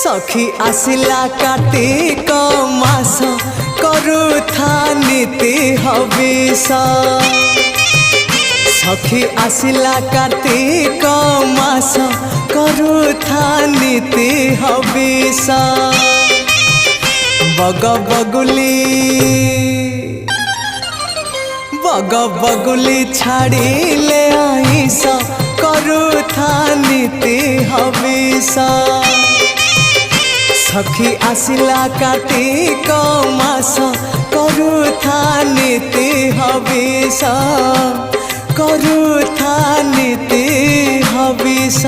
सखी आसिला कार्तिक मास करुथा नीति हविष सखी आसिला कार्तिक मास करुथा नीति हविष बग बगुली छाड़िले आईस करुथा नीति हविष सखी आसिला कार्तिक मास करुथा नीति हविष करुथा नीति हविष।